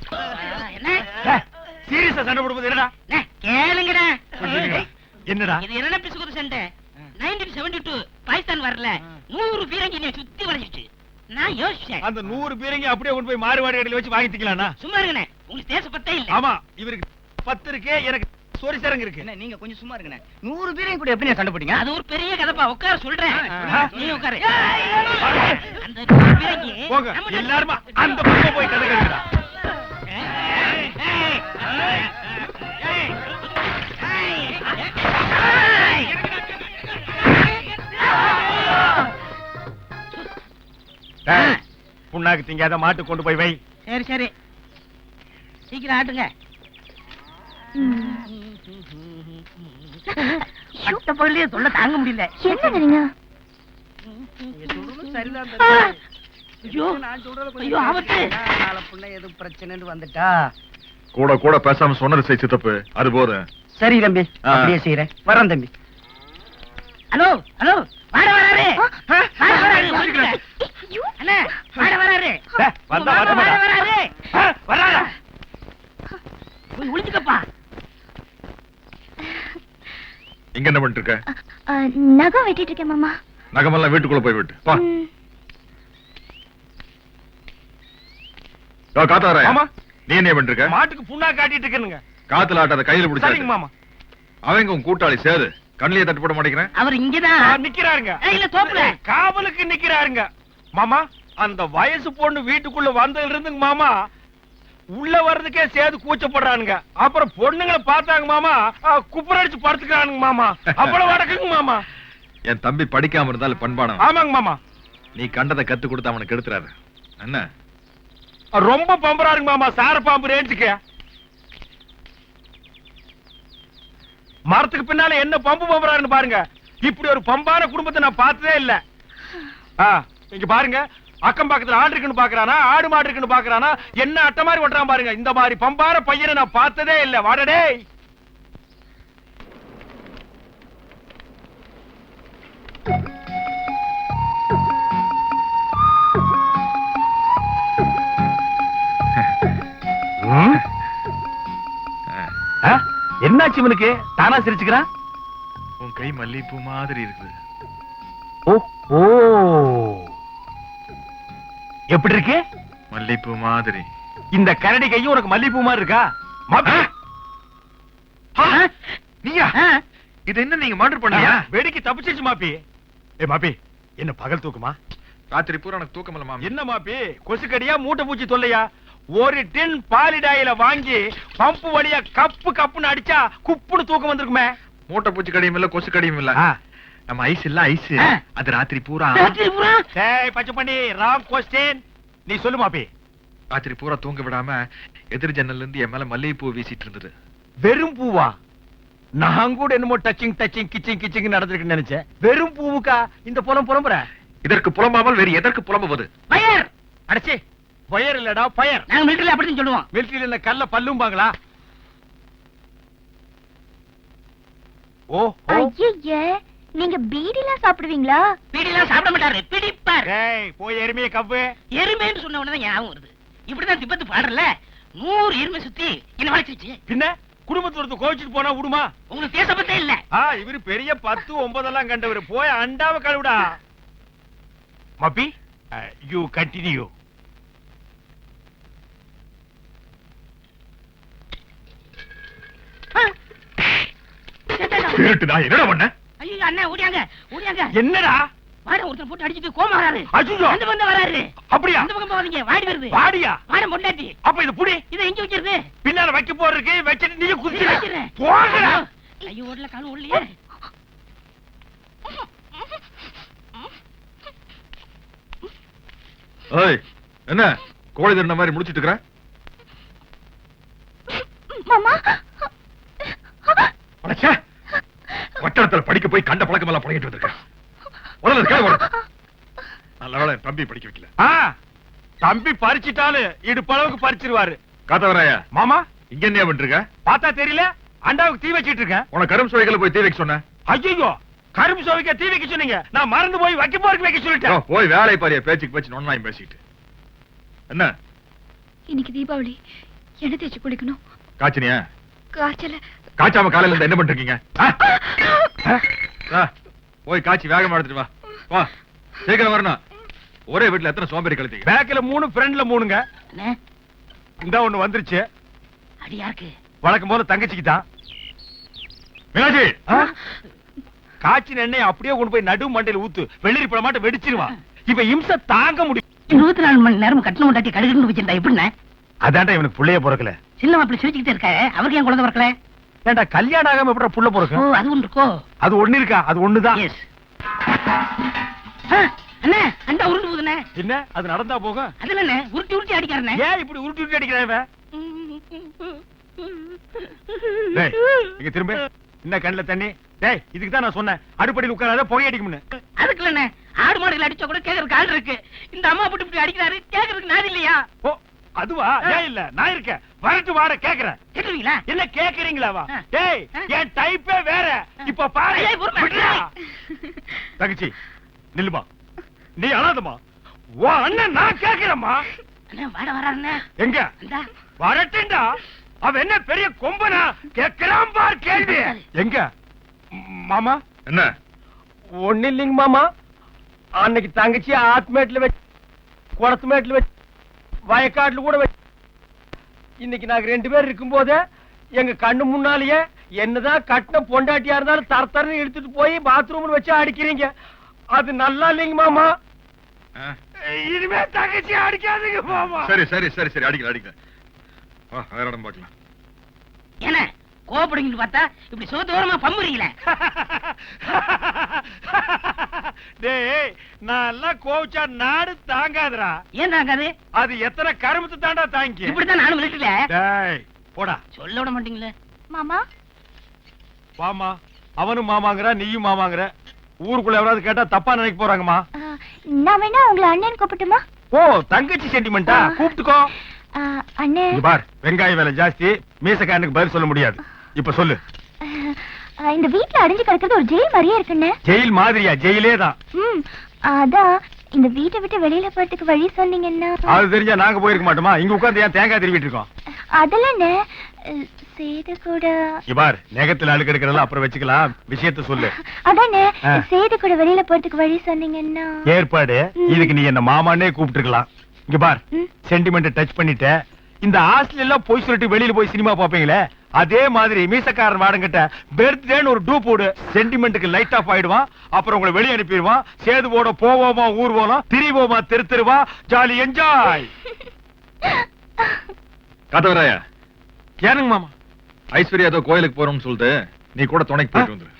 என்ன சீரியஸா சண்டை போடும்போது என்னடா? கேளுங்கடா. என்னடா இது என்ன பிசுகுது சண்டை? 1972 பாகிஸ்தான் வரல 100 பீரங்கி என்னை சுத்தி வளைச்சிச்சு. நான் யோசிச்சேன், அந்த 100 பேரையும் அப்படியே கொண்டு போய் மாறுவாடி கடையில வச்சு வாங்கிக்கலாம். சும்மா இருங்கண்ணே, உங்களுக்கு தேச பத்தே இல்ல. ஆமா, இவருக்கு 10 இருக்கு, எனக்கு சோரி சரங்க இருக்கு. நீங்க கொஞ்சம் சும்மா இருங்கண்ணே. 100 பேரையும் கூட எப்படி சண்டை போட்டீங்க? அது ஒரு பெரிய கதைப்பா. உட்கார சொல்றேன். நீ உட்காரு. அந்த 100 பீரங்கி போங்க எல்லாரும் அந்த பக்கம் போய் கதை கேளுங்கடா. புண்ணாக்கு திங்காத மாட்டு கொண்டு போய் வை. சரி சரி, சீக்கிரம் ஆட்டுங்க. பட்ட பொருளையே சொல்ல தாங்க முடியல. என்னங்க ஐயோ ஐயோ, ஆபத்து. எதுவும் பிரச்சனைன்னு வந்துட்டா கூட கூட பேசாம சொன்னது செய் சித்தப்பு, அது போதும். சரி தம்பி, அப்படியே செய்யறேன். வரேன் தம்பி. ஹலோ ஹலோ, வாட வராரு. அண்ணா வாட வராரு. வந்தா வாட வராரு. வராரா? போய் ஒளிச்சுக்கப்பா. இங்க என்ன பண்ணிட்டு இருக்க? நகம் வெட்டிட்டு இருக்கேன் மாமா. நகமெல்லாம் வீட்டுக்குள்ள போய் விட்டு பா. காத்தார மாமா, நீ என்ன பண்ணிட்டு இருக்க? மாட்டுக்கு புண்ணா காட்டிட்டு இருக்கேனுங்க. காத்துல ஆட்டாத கையில பிடிச்சா. சரிங்க மாமா. அவங்க உன் கூட்டாளி சேது கண்ணிலேயே தட்டு போட மாட்டேங்கிறேன். அவர் இங்கதான் நிக்கிறாருங்க. இல்ல தோப்புல காவலுக்கு நிக்கிறாருங்க. மாமா, அந்த வயசு பொண்ணு வீட்டுக்குள்ள வந்ததுல இருந்துங்க மாமா, உள்ள வர்றதுக்கே சேது கூச்சப்படுறானுங்க. அப்புறம் பொண்ணுங்களை பார்த்தாங்க மாமா, குப்புரடிச்சு படுத்துக்கிறானுங்க மாமா. அவ்வளவு வடக்குங்க மாமா. என் தம்பி படிக்காம இருந்தாலும் பண்பானம். ஆமாங்க மாமா. நீ கண்டதை கத்து கொடுத்து அவனுக்கு எடுத்துறாரு. என்ன ரொம்ப பம்புறாருங்க மாமா, சார பாம்பு ரேஞ்சுக்கு. மரத்துக்கு பின்னால என்ன பம்பு பம்புறாருன்னு பாருங்க. இப்படி ஒரு பம்பான குடும்பத்தை நான் பார்த்ததே இல்ல. இங்க பாருங்க, அக்கம் பக்கத்துல ஆடு இருக்குன்னு பாக்குறானா, ஆடு மாடு இருக்குன்னு பாக்குறானா, என்ன அட்ட மாதிரி ஓட்டுறான் பாருங்க. இந்த மாதிரி பம்பான பையனை நான் பார்த்ததே இல்ல. வாடடே. என்னாச்சு இவனுக்கு தானா சிரிச்சுக்கிறான்? உன் கை மல்லிகைப்பூ மாதிரி இருக்குது. ஓ ஓ எப்படி இருக்கு? மல்லிகைப்பூ மாதிரி. இந்த கரடி கையும் உனக்கு மல்லிகைப்பூ மாதிரி இருக்கா? மாப்பி. நீயா? இது என்ன நீங்க மர்டர் பண்ணியா? வெடிக்கு தப்பிச்சிச்சு மாப்பி. ஏ மாப்பி, என்ன பகல் தூக்குமா? ராத்திரி பூரா எனக்கு தூக்கம் இல்ல மாமி. என்ன மாப்பி, கொசுக்கடியா மூட்டை பூச்சி தொல்லையா? ஒரு டின் பாலிடாயில வாங்கி பம்பு வழியா கப்பு கப்புன்னு அடிச்சா குப்புன்னு தூக்கம் வந்திருக்குமே. மூட்டை பூச்சி கடியும் இல்ல, கொசு கடியும் இல்ல. ஆ. நம்ம ஐஸ் இல்ல, ஐஸ். அது ராத்திரி பூரா டேய் பச்சை பண்ணி, ராங் கொஸ்டின். நீ சொல்லு மாப்பி. ராத்திரி பூரா தூங்க விடாம எதிர் ஜன்னல்ல இருந்து என் மேல மல்லிகைப்பூ வீசிட்டு இருந்தது. வெறும் பூவா? நான் கூட என்னமோ டச்சிங் டச்சிங் கிச்சிங் கிச்சிங் நடந்திருக்குன்னு நினைச்சேன். வெறும் பூவுக்கா இந்த புலம்புற? இதற்கு புலம்பாமல் வேறு எதற்கு புலம்புவது? பயர். அடச்சே, பயர் இல்லடா பயர். நாங்க மிலிட்டரியில அப்படிதான் சொல்லுவோம். மிலிட்டரியில என்ன கல்ல பல்லும்பாங்களா? ஓ ஓ. ஐயே, நீங்க பீடிலாம் சாப்பிடுவீங்களா? பீடிலாம் சாப்பிட மாட்டாரு, பிடிப்பார். டேய் போய் எருமையை கவ்வு. எருமைன்னு சொன்ன உடனே ஞாபகம் வருது. இப்படிதான் திபத்து பாடுறல 100 எருமை சுத்தி என்ன வளைச்சிருச்சு. பின்ன குடும்பத்தோட கோவிச்சுட்டு போனா விடுமா? உங்களுக்கு தேசப்பத்தே இல்ல. இவரு பெரிய 10, 9 எல்லாம் கண்டவர். போய் அண்டாவ கழுவுடா. மப்பி, யூ கண்டினியூ. என்னடா பண்ண? ஐயோ அண்ணா ஓடியாங்க ஓடியாங்க. என்னடா? வாட ஒருத்தர் போட்டு அடிச்சிட்டு கோமா வராரு. ஐயோ, அந்த பக்கம் வராரு. அப்படியா? அந்த பக்கம் போவீங்க, வாடி வருது. வாடியா? வாட பொண்டாட்டி. அப்ப இது புடி. இத எங்க வச்சிருது? பின்னால வைக்க போறதுக்கு வச்சிட்டு நீ குதிச்சு வைக்கிறேன். போங்கடா. ஐயோ ஓடல கால் ஓடலையே. ஏய், என்ன கோழி தண்ட மாதிரி முடிச்சிட்டு இருக்கற? மாமா. அடச்சே, வட்டடத்துல படிக்க போய் கண்ட பழக்கம் எல்லாம் பழகிட்டு வந்திருக்க. முதல்ல கேளு ஓடு. நல்ல வேளை தம்பி படிக்க வைக்கல. தம்பி பறிச்சிட்டாலும் இடுப்பளவுக்கு பறிச்சிருவாரு. காத்தவராயா மாமா, இங்க என்ன பண்றீங்க? பார்த்தா தெரியல, அண்டாவுக்கு தீ வச்சிட்டு இருக்கேன். உனக்கு கரும் சுவைகளை போய் தீ வைக்க சொன்ன. ஐயோ, கரும்பு சுவைக்க தீ வைக்க சொன்னீங்க, நான் மறந்து போய் வைக்க போறதுக்கு வைக்க சொல்லிட்டேன். போய் வேலை பாரியா, பேச்சுக்கு பேச்சு நொன்னாயும் பேசிட்டு. என்ன இன்னைக்கு தீபாவளி, என்ன தேய்ச்சி குளிக்கணும். காய்ச்சனியா? காய்ச்சல. காய்ச்சாம காலையில இருந்து என்ன பண்றீங்க? போய் காய்ச்சி வேகமா எடுத்துட்டு வா. வா, சீக்கிரம் வரணும். ஒரே வீட்டுல எத்தனை சோம்பேறி கழுத்தீங்க? பேக்ல 3, ஃப்ரண்ட்ல 3ங்க. அண்ணே, இந்த ஒண்ணு வந்துருச்சு. அடி யாருக்கு? வழக்கம் போல தங்கச்சிக்கு தான். மீனாட்சி, காய்ச்சின எண்ணெய் அப்படியே கொண்டு போய் நடு மண்டையில ஊத்து. வெள்ளரி பழ மாட்ட வெடிச்சிருவான். இப்ப இம்சை தாங்க முடியும். 24 மணி நேரம் கட்டணம் கொண்டாட்டி கழுகுன்னு வச்சிருந்தா எப்படிண்ணே? அதான்டா இவனுக்கு புள்ளைய பிறக்கல. சின்ன மாப்பிள்ளை சிரிச்சுக்கிட்டே இருக்காரு, அவருக்கு ஏன் குழந்தை பிறக்கல? ஏண்டா கல்யாணம் ஆகாம எப்படி புள்ள ஓ, பிறக்கும்? அது ஒன்று இருக்கோ? அது ஒண்ணு இருக்கா? அது ஒண்ணுதான். எஸ். அண்ணே, அண்டா உருண்டு போகுதுண்ணே. என்ன அது நடந்தா போகும்? அதுல என்ன உருட்டி உருட்டி அடிக்காருண்ணே. ஏன் இப்படி உருட்டி உருட்டி அடிக்கிறான் இவன்? டேய், இங்க திரும்ப. என்ன கண்ணுல தண்ணி? டேய், இதுக்கு தான் நான் சொன்னேன், அடுப்படியில் உட்காராத, புகை அடிக்கும்னு. அதுக்குள்ள என்ன, ஆடு மாடுகள் அடிச்சா கூட கேக்குறதுக்கு ஆள் இருக்கு. இந்த அம்மா போட்டு இப்படி அடிக்கிறாரு, கேக்குறதுக்கு நான் இல்லையா? ஓ, அதுவா? ஏன் இல்ல, நான் இருக்கேன். வரட்டு வாட கேக்குறேன். கேக்குறீங்களா? என்ன கேக்குறீங்களாவா? ஆ. டேய், என் டைப்பே வேற. இப்ப பாரு. ஐயா, பொறுமை. விட்றா. தங்கச்சி நில்லுமா, நீ அழாதமா. ஓ அண்ணன் நான் கேக்குறேம்மா. அண்ணே, வாட வராருண்ணே. எங்க இந்தா. வரட்டுண்டா. அவன் என்ன பெரிய கொம்பனா? கேக்குறான் பார் கேள்வி. எங்க மாமா? என்ன ஒண்ணு இல்லைங்க மாமா. அன்னைக்கு தங்கச்சி ஆத்மேட்ல வச்சு, குளத்து மேட்ல வச்சு, வயக்காட்டுல கூட வச்சு, இன்னைக்கு நாங்க 2 பேர் இருக்கும் போதே எங்க கண்ணு முன்னாலேயே என்னதான் கட்டின பொண்டாட்டியா இருந்தாலும் தரத்தரன்னு எடுத்துட்டு போய் பாத்ரூம்ல வச்சு அடிக்கிறீங்க. அது நல்லா இல்லைங்க மாமா. இனிமே தங்கச்சி அடிக்காதீங்க மாமா. சரி சரி சரி சரி, அடிக்கல அடிக்கல. வேற இடம் பார்க்கலாம். என்ன கோபப்படுங்கன்னு பார்த்தா இப்படி சோதோரமா பம்புறீங்களே. டேய், நான் எல்லாம் கோவிச்சா நாடு தாங்காதுடா. ஏன் தாங்காது? அது எத்தனை கருமத்து தாண்டா தாங்கி. இப்படித்தான் நானும் மிலிட்டரியில. டேய் போடா. சொல்ல விட மாட்டீங்களே. மாமா. வாமா, அவனும் மாமாங்கற, நீயும் மாமாங்கற. ஊருக்குள்ள எவராவது கேட்டா தப்பா நினைக்க போறாங்கம்மா. நான் வேணா உங்களை அண்ணன் கூப்பிட்டுமா? ஓ, தங்கச்சி சென்டிமெண்டா? கூப்பிட்டுக்கோ. அண்ணே, இங்க பார், வெங்காய விலை ஜாஸ்தி, மீசக்காரனுக்கு பதில் சொல்ல முடியாது. இப்ப சொல்லு. இந்த வீட்ல அடைஞ்சு கிடக்கிறது ஒரு ஜெயில் மாதிரியே இருக்குண்ணே. ஜெயில் மாதிரியா? ஜெயிலே தான். அதான் இந்த வீட்டை விட்டு வெளியில போறதுக்கு வழி சொன்னீங்கன்னா? அது தெரிஞ்சா நாங்க போயிருக்க மாட்டோமா? இங்க உட்கார்ந்து ஏன் தேங்காய் திருவிட்டு இருக்கோம்? அதெல்லாம் சேது கூட. இபார் நெகத்துல அழுக்கு எடுக்கிறதெல்லாம் அப்புறம் வச்சுக்கலாம், விஷயத்த சொல்லு. அதானே ஆ. சேது கூட வெளியில போறதுக்கு வழி சொன்னீங்கன்னா? ஏற்பாடு. இதுக்கு நீ என்ன மாமானே கூப்பிட்டுருக்கலாம். இங்க பார், ம். சென்டிமெண்ட் டச் பண்ணிட்ட. இந்த ஹாஸ்டல் எல்லாம் போய் சொல்லிட்டு வெளியில போய் சினிமா பாப்பீங்களே, அதே மாதிரி மீசக்காரன் வாடங்கிட்ட பர்த்டேன்னு ஒரு டூ போடு. சென்டிமெண்ட்டுக்கு லைட் ஆஃப் ஆயிடுவான். அப்புறம் உங்களை வெளியே அனுப்பிடுவான். சேதுவோட போவோமா ஊர் போலாம், திரிவோமா தெருவா, ஜாலி என்ஜாய். காத்தவராயா, ஏனுங்க மாமா? ஐஸ்வர்யா ஏதோ கோயிலுக்கு போறோம்னு சொல்லிட்டு நீ கூட துணைக்கு போயிட்டு வந்துரு.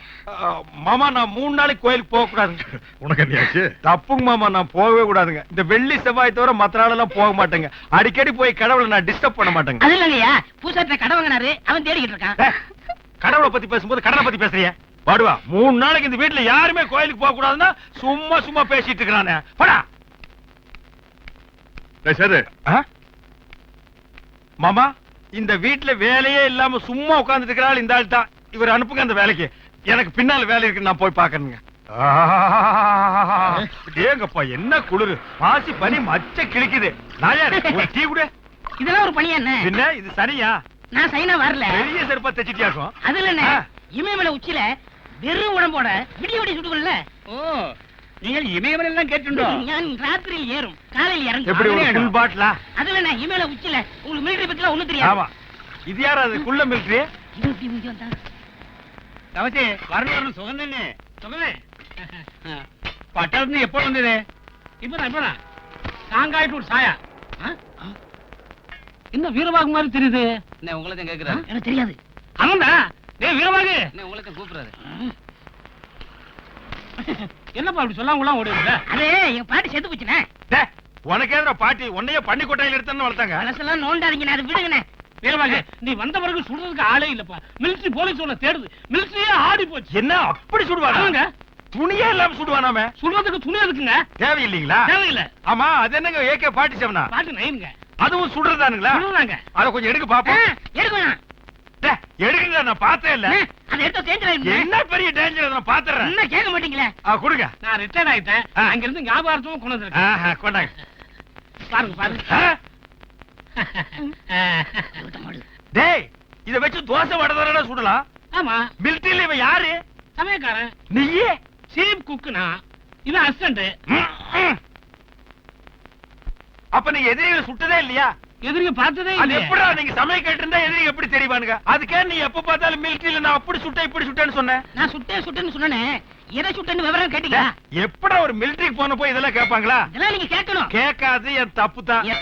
மாமா நான் 3 நாளைக்கு கோயிலுக்கு போக கூடாதுங்க. உனக்கு என்னையாச்சு? தப்புங்க மாமா, நான் போகவே கூடாதுங்க. இந்த வெள்ளி செவ்வாய் தவிர மத்த நாளெல்லாம் போக மாட்டேங்க. அடிக்கடி போய் கடவுளை நான் டிஸ்டர்ப் பண்ண மாட்டேங்க. அது இல்லைங்கய்யா, பூசாட்ட கடவுங்கனாரு, அவன் தேடிக்கிட்டு இருக்கான். ஏ, கடவுளை பத்தி பேசும்போது கடனை பத்தி பேசுறிய? பாடுவா, 3 நாளைக்கு இந்த வீட்டுல யாருமே கோயிலுக்கு போக கூடாதுன்னா சும்மா பேசிட்டு இருக்கிறானே. படா டேய் சேது, மாமா, இந்த வீட்டுல வேலையே இல்லாம சும்மா உட்கார்ந்துட்டு இருக்கிறாள் இந்த ஆள் தான். இவர் அனுப்புங்க அந்த வேலைக்கு. எனக்கு பின்னால வேலை இருக்கு, நான் போய் பாக்கணுங்க. ஏங்கப்பா என்ன குளிரு, பாசி பனி மச்ச கிழிக்குது. நாயார், ஒரு டீ கூட. இதெல்லாம் ஒரு பணியா என்ன? பின்ன இது சரியா? நான் சைனா வரல. பெரிய செருப்பா தச்சிட்டியாக்கும். அதுல என்ன, ஆ. இமயமலை உச்சியில வெறும் உடம்போட விடிய விடிய சுட்டுக்கொள்ள. ஓ, நீங்கள் இமயமலை எல்லாம் கேட்டுண்டோ? நான் ராத்திரியில் ஏறும், காலையில் இறங்கும். எப்படி ஒரு ஃபுல் பாட்டிலா? அதுல என்ன, இமயமலை உச்சியில உங்களுக்கு மிலிட்டரி பத்திலாம் ஒண்ணும் தெரியாது. ஆமா. இது யார் அது குள்ள மிலிட்டரி? இது எப்படி இங்க வந்தா? தவசி வரணும் சுகம் தானே? சுகமே. பட்டணத்துல எப்போ வந்தது? இப்பதான் காங்காயிட்டு ஒரு சாயா. என்ன வீரபாகு மாதிரி தெரியுது? என்ன உங்களை தான் கேக்குறாரு? எனக்கு தெரியாது. அவன்டா டேய் வீரபாகு. என்ன உங்களை தான் கூப்பிடுறாரு? என்னப்பா அப்படி சொல்லாமலாம் ஓடுவீங்க? அது எங்க பாட்டி செத்து போச்சுனே. டேய், உனக்கு ஏதா பாட்டி உன்னைய பண்ணி கொட்டையில எடுத்தன்னு வளர்த்தாங்க. மனசெல்லாம் நோண்டாதீங்க, நான் அதை விடுங்கண்ணே. வீரபாகு, நீ வந்த பிறகு சுடுறதுக்கு ஆளே இல்லப்பா. மிலிட்டரி போலீஸ் உன்னை தேடுது. மிலிட்டரியே ஆடி போச்சு. என்ன அப்படி சுடுவாங்க? ஆமாங்க. துணியே இல்லாம சுடுவானாமே. சுடுறதுக்கு துணி எதுக்குங்க? தேவையில்லைங்களா? தேவையில்ல. ஆமா, அது என்னங்க AK-47? பாட்டு நைனுங்க. அதுவும் சுடுறதானுங்களா? சுடுறாங்க. அத கொஞ்சம் எடுக்க பாப்போம். எடுக்கணும். டேய், எடுங்க, நான் பார்த்தே இல்ல. அதை எடுத்தா டேஞ்சர் என்ன பெரிய டேஞ்சர், நான் பாத்துறேன். என்ன கேட்க மாட்டீங்களே? கொடுங்க. நான் ரிட்டையர்ட் ஆயிட்டேன். ஆ. அங்க இருந்து ஞாபகார்த்தமும் கொண்டு வந்திருக்கேன். கொண்டாங்க. பாருங்க பாருங்க. டேய், இத வச்சு தோசை வடை சுடலாம். ஆமா, மிலிட்டரியில இவன் யாரு? சமயக்காரன். நீயே? சீப் குக்குனா இவன் அசிஸ்டன்ட். அப்ப நீங்க எதிரிகளை சுட்டதே இல்லையா? எதிரிங்க பார்த்ததே அது இல்லையே. எப்படா நீங்க சமய கேட்டிருந்தா எதிரி எப்படி தெரிவானுங்க? அதுக்கே நீ எப்ப பார்த்தாலும் மிலிட்டரியில நான் அப்படி சுட்டேன் இப்படி சுட்டேன்னு சொன்னேன். நான் சுட்டேன்னு சொன்னேனே, எதை சுட்டேன்னு விவரம் கேட்டீங்களா? எப்படா ஒரு மிலிட்டரிக்கு போன போய் இதெல்லாம் கேட்பாங்களா? இதெல்லாம் நீங்க கேட்கணும். கேட்காது, என் தப்பு தான். Yes.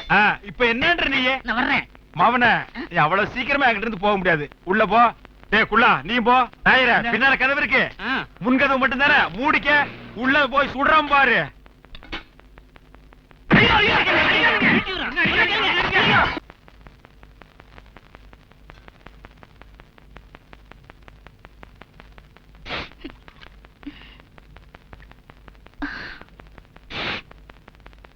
இப்ப என்னன்ற நீயே? நான் வர்றேன். மவன, நீ அவ்வளவு சீக்கிரமா என்கிட்ட இருந்து போக முடியாது. உள்ள போ. டேய் குள்ளா, நீ போ. டயர பின்னால கதவு இருக்கு. முன்கதவு மட்டும் தானே, மூடிக்க. உள்ள போய் சுடுறான் பாரு.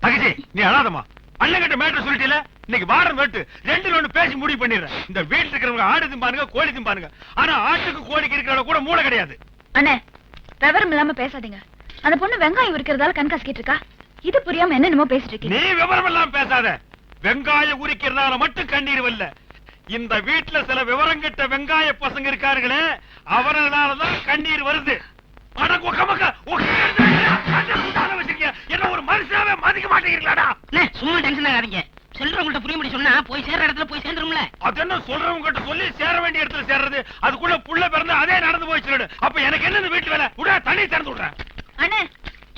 தகச்சி, நீ அழாதம்மா. அண்ணங்கிட்ட மேட்டர் சொல்லிட்டீல, இன்னைக்கு வாரம் வெட்டு 2ல 1 பேசி முடிவு பண்ணிடுறேன். இந்த வீட்டுல இருக்கிறவங்க ஆடு திம்பானுங்க, கோழி திம்பானுங்க. ஆனா ஆட்டுக்கு கோழிக்கு இருக்கிற கூட மூளை கிடையாது. அண்ணே, விவரம் இல்லாம பேசாதீங்க. அந்த பொண்ணு வெங்காயம் உரிக்கிறதால கண்காசிக்கிட்டு இருக்கா. இது புரியாம என்னென்னமோ பேசிட்டு இருக்கீங்க. நீ விவரம் எல்லாம் பேசாத. வெங்காயம் உரிக்கிறதால மட்டும் கண்ணீர் வரல. இந்த வீட்டுல சில விவரம் கெட்ட வெங்காய பசங்க இருக்காருங்களே, அவர்களாலதான் கண்ணீர் வருது. என்ன ஒரு மனுஷனாவே மதிக்க மாட்டேங்கிறீங்களாடா? சும்மா டென்ஷன் ஆகாதீங்க. செல்றவங்கள்ட்ட புரியும்படி சொன்னா போய் சேர்ற இடத்துல போய் சேர்ந்துரும்ல. அது என்ன சொல்றவங்க கிட்ட சொல்லி சேர வேண்டிய இடத்துல சேர்றது? அதுக்குள்ள புள்ள பிறந்து அதே நடந்து போய் சொல்லிடு. அப்ப எனக்கு என்ன இந்த வீட்டு வேலை? உடா தண்ணி திறந்து விடுறேன். அண்ணே,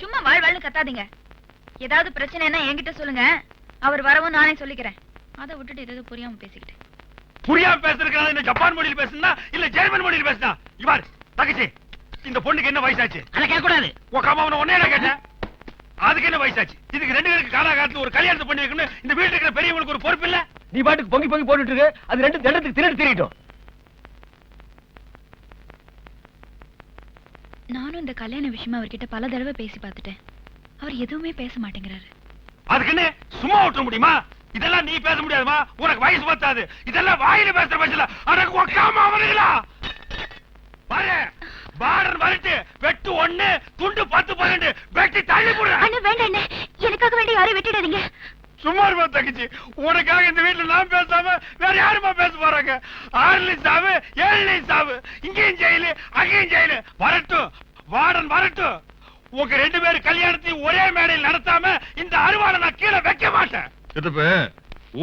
சும்மா வாழ்வாழ்னு கத்தாதீங்க. ஏதாவது பிரச்சனைனா என்கிட்ட சொல்லுங்க. அவர் வரவும் நானே சொல்லிக்கிறேன். அதை விட்டுட்டு ஏதாவது புரியாம பேசிக்கிட்டு. புரியாம பேசுறதுக்காக என்ன ஜப்பான் மொழியில் பேசுனா இல்ல ஜெர்மன் மொழியில் பேசுனா? இவார் தகச்சி, இந்த பொண்ணுக்கு என்ன வயசாச்சு? அதை கேட்க கூடாது. ஒன்னே கேட்டேன். அதுக்கு என்ன வயசாச்சு? இதுக்கு 2 பேருக்கு காலாகாலத்துல ஒரு கல்யாணத்தை பண்ணி வைக்கணும். இந்த வீட்டுல இருக்கிற பெரியவங்களுக்கு ஒரு பொறுப்பு இல்ல? நீ பாட்டுக்கு பொங்கி பொங்கி போட்டுட்டு இருக்கு. அது 2 தண்டத்துக்கு திருட்டு திரிட்டோம். நானும் இந்த கல்யாண விஷயமா அவர்கிட்ட பல தடவை பேசி பார்த்துட்டேன். அவர் எதுவுமே பேச மாட்டேங்கிறாரு. அதுக்குன்னு சும்மா விட்டுற முடியுமா? இதெல்லாம் நீ பேச முடியாதுமா, உனக்கு வயசு பத்தாது. இதெல்லாம் வாயில பேசுற பேசல. அடக்கு ஒக்காம அவனுங்களா பாரு. பார்டர் வரட்டு, வெட்டு 1, துண்டு 10, 12 வெட்டி தள்ளி போடு. அண்ணே வேண்டாம் அண்ணே, யாரையும் விட்டுடாதீங்க. சும்மா இருமா தங்கச்சி, உனக்காக இந்த வீட்டுல நான் பேசாம வேற யாருமா பேச போறாங்க? 6 சாவு 7 சாவு, இங்கேயும் ஜெயிலு அங்கேயும் ஜெயிலு. வரட்டும், வார்டன் வரட்டும். உங்க 2 பேரும் கல்யாணத்தையும் ஒரே மேடையில் நடத்தாம இந்த அருவாளை நான் கீழே வைக்க மாட்டேன். சித்தப்பு,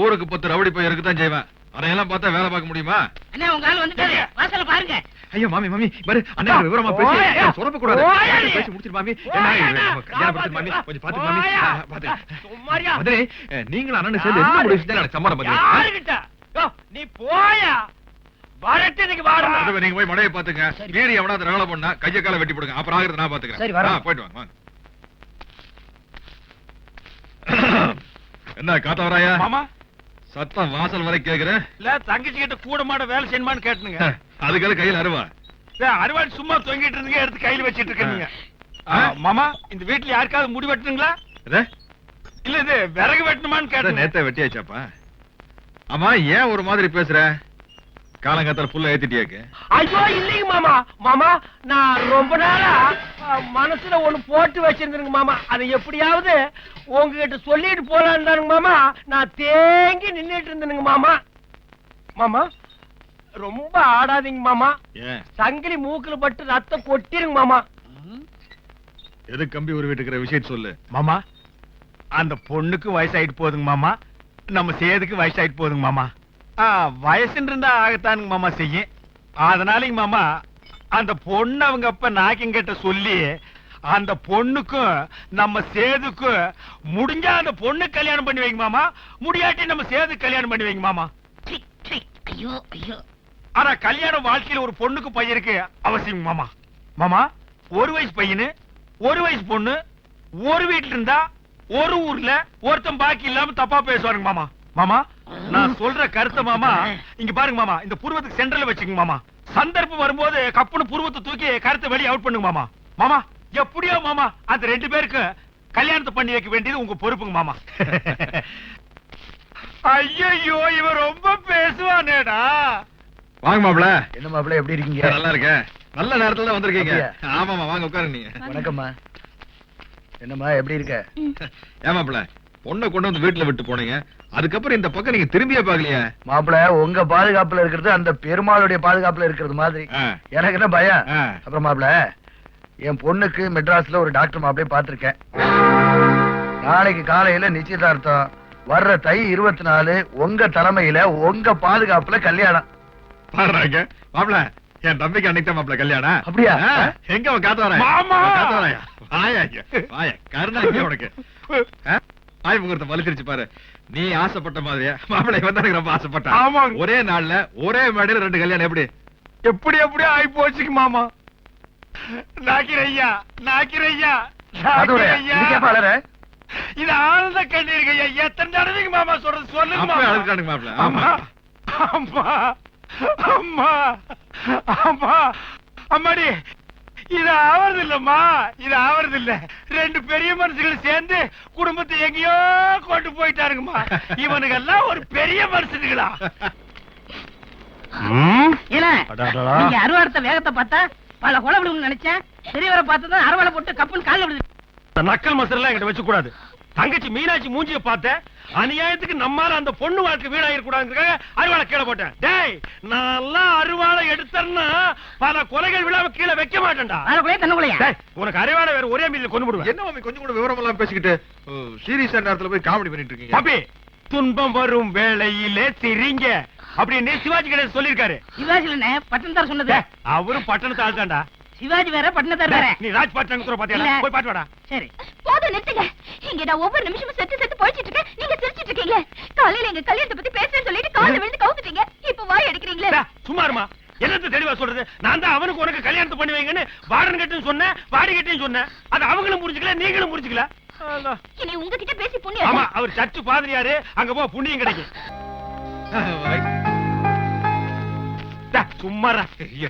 ஊருக்கு 10 ரவுடி போய் இருக்குதான் செய்வேன். அதையெல்லாம் பார்த்தா வேலை பார்க்க முடியுமா? அண்ணா உங்க ஆள் வந்துட்டாரு, வாசல பாருங்க. ஐயோ மாமி மாமி பாரு, அண்ணா விவரமா ஓயா. பேசி சொரப்ப கூடாது. ஓயா நீ. பேசி முடிச்சிரு மாமி. ஓயா என்ன அண்ணா. கல்யாணம் பண்ணி மாமி கொஞ்சம் பாத்து மாமி. ஓயா. பாத்து. சும்மாரியா? மதுரை, நீங்களும் அண்ணனும் சேர்ந்து என்ன முடிவு செஞ்சா எனக்கு சம்மதம் மதுரை. யாருகிட்ட? யோ, நீ போயா. வரட்டு இன்னைக்கு வாடா. மதுரை, நீங்க போய் மடையை பாத்துங்க. மீறி எவனாவது ரகலை பண்ணா கைய காலை வெட்டி போடுங்க. அப்புறம் ஆகிறது நான் பாத்துக்கிறேன். சரி, வரோம். போயிட்டு வாங்க வாங்க. என்ன காத்தவராயா? மாமா சத்தம் வாசல் வரை கேக்குறேன். இல்ல தங்கச்சி கிட்ட கூட மாட வேலை செய்யணுமான்னு கேட்டுனுங்க. அதுக்காக கையில் அருவா. அறுவாள் சும்மா தொங்கிட்டு இருந்தீங்க, எடுத்து கையில வச்சிட்டு இருக்கீங்க. மாமா, இந்த வீட்டுல யாருக்காவது முடி வெட்டணுங்களா? இதே, இல்ல இது விறகு வெட்டணுமான்னு இதை கேட்டேன். நேத்தே வெட்டியாச்சாப்பா. ஆமா, ஏன் ஒரு மாதிரி பேசுற? காலங்காத்தால புல்ல ஏத்திட்டியாக்கு. ஐயோ இல்லைங்க மாமா. மாமா, நான் ரொம்ப நாளா மனசுல ஒண்ணு போட்டு வச்சிருந்தேங்க மாமா. அதை எப்படியாவது உங்ககிட்ட சொல்லிட்டு போலான்னு தானுங்க மாமா நான் தேங்கி நின்னுட்டு இருந்தேனுங்க மாமா. மாமா ரொம்ப ஆடாதீங்க மாமா. ஏன் சங்கிலி மூக்குல பட்டு ரத்தம் கொட்டிருங்க மாமா. எது கம்பி ஒரு வீட்டுக்கிற விஷயத்த சொல்லு. மாமா, அந்த பொண்ணுக்கு வயசாயிட்டு போகுதுங்க மாமா, நம்ம சேதுக்கு வயசாயிட்டு போகுதுங்க மாமா. வயசுன்னு இருந்தா ஆகத்தானுங்க மாமா செய்யும். அதனாலங்க மாமா அந்த பொண்ணு அவங்க அப்ப நாக்கிங்கிட்ட சொல்லி அந்த பொண்ணுக்கும் நம்ம சேதுக்கும் முடிஞ்சா அந்த பொண்ணு கல்யாணம் பண்ணி வைங்க மாமா, முடியாட்டி நம்ம சேது கல்யாணம் பண்ணி வைங்க மாமா. சீ, சீ. ஐயோ ஐயோ. ஆனா கல்யாணம் வாழ்க்கையில ஒரு பொண்ணுக்கு பையனுக்கு அவசியம் மாமா. மாமா, 1 வயசு பையனு 1 வயசு பொண்ணு ஒரு வீட்டுல இருந்தா ஒரு ஊர்ல ஒருத்தன் பாக்கி இல்லாம தப்பா பேசுவாருங்க மாமா. மாமா, நான் சொல்ற கருத்தை மாமா இங்க பாருங்க மாமா, இந்த புருவத்துக்கு சென்டர்ல வச்சுக்கங்க மாமா. சந்தர்ப்பம் வரும்போது கப்புன்னு புருவத்தை தூக்கி கருத்தை வெளியே அவுட் பண்ணுங்க மாமா. மாமா எப்படியோ மாமா அந்த 2 பேருக்கு கல்யாணத்தை பண்ணி வைக்க வேண்டியது உங்க பொறுப்புங்க மாமா. ஐயோ, இவன் ரொம்ப பேசுவானேடா. வாங்க மாப்பிள. என்ன மாப்பிள்ள, எப்படி இருக்கீங்க? நல்லா இருக்கேன். நல்ல நேரத்துல தான் வந்திருக்கீங்க. அப்படியா? ஆமாமா, வாங்க உட்காருங்க நீங்க. வணக்கம்மா. என்னம்மா, எப்படி இருக்க? ஏன் மாப்பிள, பொண்ணை கொண்டு வந்து வீட்டுல விட்டு போனீங்க, அதுக்கப்புறம் இந்த பக்கம் நீங்க திரும்பியே பாக்கலையா? மாப்பிள்ள, உங்க பாதுகாப்புல இருக்கிறது அந்த பெருமாளுடைய பாதுகாப்புல இருக்கிறது மாதிரி ஆ. எனக்கு என்ன பயம்? ஆ. அப்புறம் மாப்பிள்ள, என் பொண்ணுக்கு மெட்ராஸ்ல ஒரு டாக்டர் மாப்பிளைய பாத்திருக்கேன். நாளைக்கு காலையில நிச்சயதார்த்தம். வர்ற தை 24 உங்க தலைமையில உங்க பாதுகாப்புல கல்யாணம். பாடுறாங்க மாப்பிள, என் தம்பிக்கு அன்னைக்கு தான் மாப்பிள கல்யாணம். அப்படியா? எங்க அவன் காத்து வராயா? மாமா! காத்து வராயா? வாயா இங்க, வாயா. கருணா இங்க உனக்கு. ஆய் முகூர்த்தம் வலிச்சிருச்சு பாரு. நீ ஆசைப்பட்ட மாதிரியா மாப்பிளை வந்து எனக்கு ரொம்ப ஆசைப்பட்டான். ஆமாங்க. ஒரே நாள்ல ஒரே மேடையில 2 கல்யாணம். எப்படி எப்படி ஆகி போச்சுக்கு மாமா. நாக்கிரையா, நாக்கிரையா, இதுக்கே பாலர இது ஆனந்த கண்ணீர் ஐயா. எத்தனை தடவைக்கு மாமா சொல்றது சொல்லுங்க அப்பவே மாமா. அழுதுட்டானுங்க மாப்பிள. அம்மா, அம்மா, அம்மா, அம்மா, அம்மாடி, இது ஆவறது இல்லம்மா, இது ஆவறது இல்ல. 2 பெரிய மனுஷங்களை சேர்ந்து குடும்பத்தை எங்கேயோ கொண்டு போயிட்டாருங்கம்மா. இவனுக்கு எல்லாம் ஒரு பெரிய மனுஷனுங்களா? ஏல, நீங்க அறுவாடத்த வேகத்தை பார்த்தா பல கொலை விடுன்னு நினைச்சேன். பெரியவரை பார்த்தா அறுவாடை போட்டு கப்புன்னு காலில் விடுது. நக்கல் மசரெல்லாம் என்கிட்ட வச்சு கூடாது. தங்கச்சி மீனாட்சி மூஞ்சிய பார்த்தேன், அநியாயத்துக்கு நம்மால அந்த பொண்ணு வாழ்க்கை வீணாயிருக்கூடாதுக்காக அருவாளை கீழே போட்டேன். டேய், நான் அருவாளை எடுத்தேன்னா பல கொலைகள் விழாம கீழே வைக்க மாட்டேன்டா. அதுக்குள்ளே தன்னுக்குள்ளையா? டேய், உனக்கு அருவாளை வேற ஒரே மீதில் கொண்டு விடுவேன். என்ன மாமி கொஞ்சம் கூட விவரம் எல்லாம் பேசிக்கிட்டு சீரியஸா நேரத்துல போய் காமெடி பண்ணிட்டு இருக்கீங்க? பாப்பி, துன்பம் வரும் வேளையிலே சிரிங்க அப்படின்னு சிவாஜி கணேசன் சொல்லிருக்காரு. சிவாஜி பட்டணத்தார் சொன்னது. அவரும் பட்டணத்தை ஆள்தான்டா. சிவாஜி வேற பட்டணத்தார் வேற. நீ ராஜ் பட்டணத்துல பாத்தியா? இல்ல. போய் பாட்டு வாடா. சரி, போதும், நிறுத்துங்க. இங்க நான் ஒவ்வொரு நிமிஷமும் செத்து போயிட்டு இருக்கேன், நீங்க சிரிச்சிட்டு இருக்கீங்க. காலையில எங்க கல்யாணத்தை பத்தி பேசுறேன்னு சொல்லிட்டு காலையில விழுந்து கவுத்துட்டீங்க. இப்ப வாய் அடிக்கிறீங்களே. டா, சும்மா இருமா. என்னத்த தெளிவா சொல்றது? நான் தான் அவனுக்கு உனக்கு கல்யாணத்தை பண்ணி வைங்கன்னு வாடன் கட்டும் சொன்னேன், வாடி கட்டும் சொன்னேன். அது அவங்களும் புரிஞ்சுக்கல, நீங்களும் புரிஞ்சுக்கல. இனி உங்ககிட்ட பேசி புண்ணியம். ஆமா, அவர் சர்ச்சு பாதிரியாரு, அங்க போ புண்ணியம் கிடைக்கும். டா, சும்மாடா.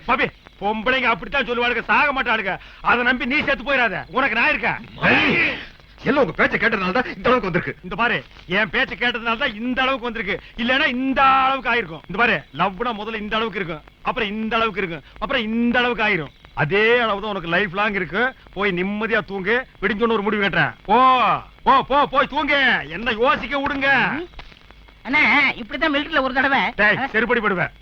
பாப்பி, பொம்பளைங்க அப்படித்தான் சொல்லுவாளுங்க, சாக மாட்டாளுங்க. அதை நம்பி நீ செத்து போயிடாத. உனக்கு நான் இருக்கேன். எல்லாம் உங்க பேச்ச கேட்டதுனால தான் இந்த அளவுக்கு வந்திருக்கு. இந்த பாரு, என் பேச்ச கேட்டதுனால தான் இந்த அளவுக்கு வந்திருக்கு. இல்லன்னா இந்த அளவுக்கு ஆயிருக்கும். இந்த பாரு, லவ்னா முதல்ல இந்த அளவுக்கு இருக்கும், அப்புறம் இந்த அளவுக்கு இருக்கும், அப்புறம் இந்த அளவுக்கு ஆயிரும். அதே அளவு தான் உனக்கு லைஃப் லாங் இருக்கு. போய் நிம்மதியா தூங்கு. விடிஞ்சோன்னு ஒரு முடிவு கட்டுறேன். போ போ போ போய் தூங்கு. என்ன யோசிக்க விடுங்க. அண்ணா இப்படித்தான் மிலிட்டரியில ஒரு தடவை டேய் செருப்படி படுவேன்.